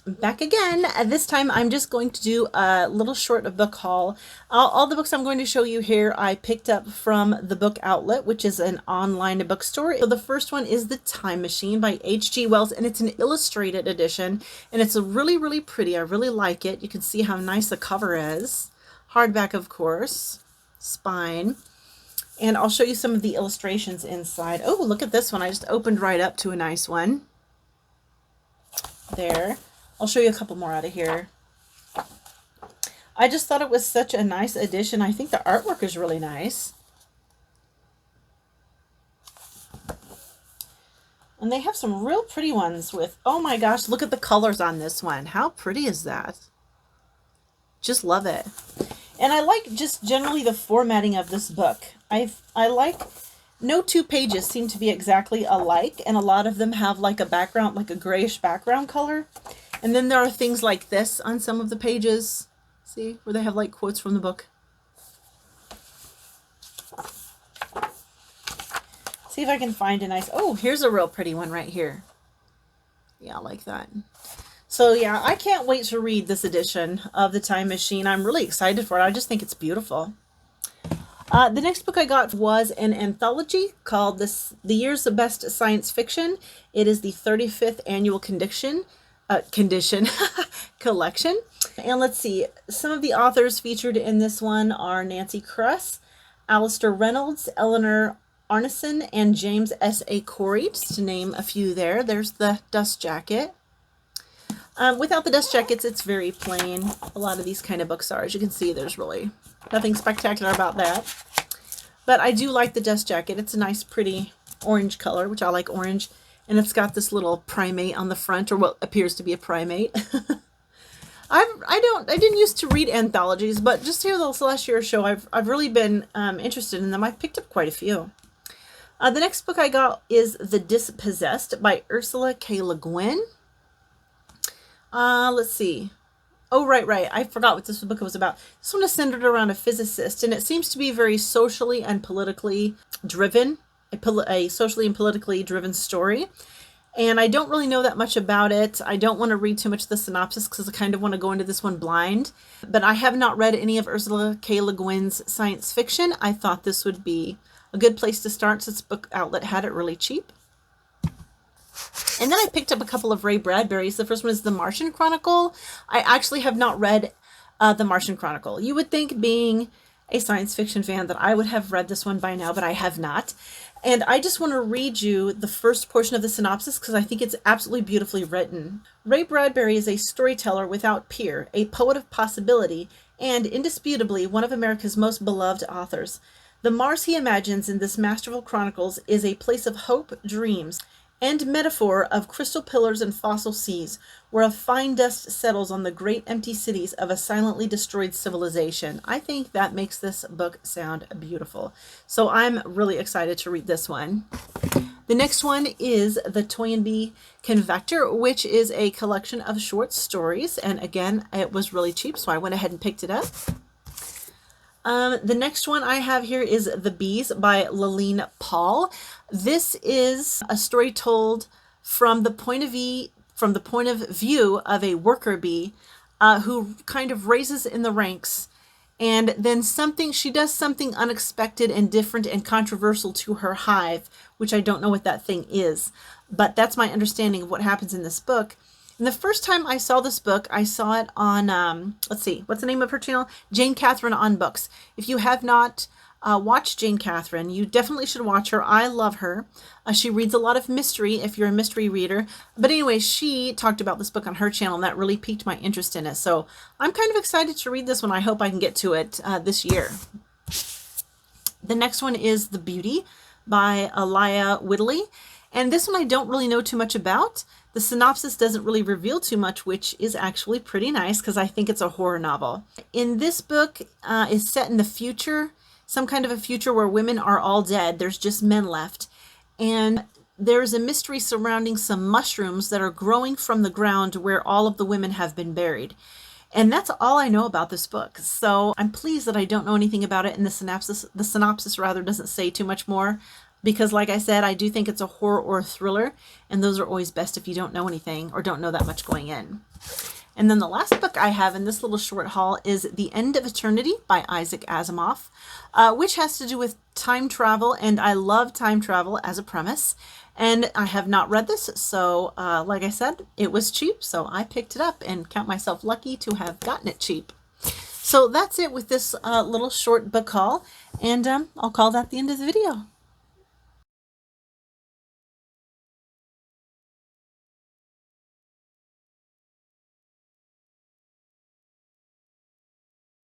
back again. This time I'm just going to do a little short book haul. All the books I'm going to show you here I picked up from the Book Outlet, which is an online bookstore. So the first one is The Time Machine by H.G. Wells, and it's an illustrated edition, and it's a really pretty. I really like it. You can see how nice the cover is. Hardback, of course. Spine. And I'll show you some of the illustrations inside. Oh, look at this one. I just opened right up to a nice one. There. I'll show you a couple more out of here. I just thought it was such a nice addition. I think the artwork is really nice. And they have some real pretty ones with, oh my gosh, look at the colors on this one. How pretty is that? Just love it. And I like just generally the formatting of this book. I like no two pages seem to be exactly alike, and a lot of them have like a background, like a grayish background color. And then there are things like this on some of the pages. See, where they have like quotes from the book. See if I can find a nice, oh, here's a real pretty one right here. Yeah, I like that. So yeah, I can't wait to read this edition of The Time Machine. I'm really excited for it. I just think it's beautiful. The next book I got was an anthology called The Year's Best Science Fiction. It is the 35th annual condition collection. And let's see, some of the authors featured in this one are Nancy Kress, Alistair Reynolds, Eleanor Arneson, and James S.A. Corey, just to name a few there. There's the dust jacket. Without the dust jackets, it's very plain. A lot of these kind of books are. As you can see, there's really nothing spectacular about that. But I do like the dust jacket. It's a nice, pretty orange color, which I like orange. And it's got this little primate on the front, or what appears to be a primate. I didn't used to read anthologies, but just here this last year or so, I've really been interested in them. I've picked up quite a few. The next book I got is The Dispossessed by Ursula K. Le Guin. Let's see. Oh, right. I forgot what this book was about. This one is centered around a physicist, and it seems to be very socially and politically driven, a socially and politically driven story. And I don't really know that much about it. I don't want to read too much of the synopsis because I kind of want to go into this one blind. But I have not read any of Ursula K. Le Guin's science fiction. I thought this would be a good place to start since Book Outlet had it really cheap. And then I picked up a couple of Ray Bradbury's. The first one is The Martian Chronicle. I actually have not read The Martian Chronicle. You would think, being a science fiction fan, that I would have read this one by now, but I have not. And I just want to read you the first portion of the synopsis because I think it's absolutely beautifully written. Ray Bradbury is a storyteller without peer, a poet of possibility, and indisputably one of America's most beloved authors. The Mars he imagines in this masterful chronicles is a place of hope, dreams, and metaphor of crystal pillars and fossil seas, where a fine dust settles on the great empty cities of a silently destroyed civilization. I think that makes this book sound beautiful. So I'm really excited to read this one. The next one is the Toy and B Convector, which is a collection of short stories. And again, it was really cheap, so I went ahead and picked it up. The next one I have here is The Bees by Laline Paul. This is a story told from the point of view of a worker bee who kind of raises in the ranks, and then she does something unexpected and different and controversial to her hive, which I don't know what that thing is, but that's my understanding of what happens in this book. And the first time I saw this book, I saw it on, let's see, what's the name of her channel? Jane Catherine on Books. If you have not watched Jane Catherine, you definitely should watch her. I love her. She reads a lot of mystery if you're a mystery reader. But anyway, she talked about this book on her channel, and that really piqued my interest in it. So I'm kind of excited to read this one. I hope I can get to it this year. The next one is The Beauty by Elia Whitley. And this one I don't really know too much about. The synopsis doesn't really reveal too much, which is actually pretty nice because I think it's a horror novel. In this book is set in the future, some kind of a future where women are all dead. There's just men left. And there's a mystery surrounding some mushrooms that are growing from the ground where all of the women have been buried. And that's all I know about this book. So I'm pleased that I don't know anything about it, and the synopsis rather doesn't say too much more. because like I said, I do think it's a horror or a thriller, and those are always best if you don't know anything or don't know that much going in. And then the last book I have in this little short haul is The End of Eternity by Isaac Asimov, which has to do with time travel, and I love time travel as a premise. And I have not read this, so like I said, it was cheap, so I picked it up and count myself lucky to have gotten it cheap. So that's it with this little short book haul, and I'll call that the end of the video.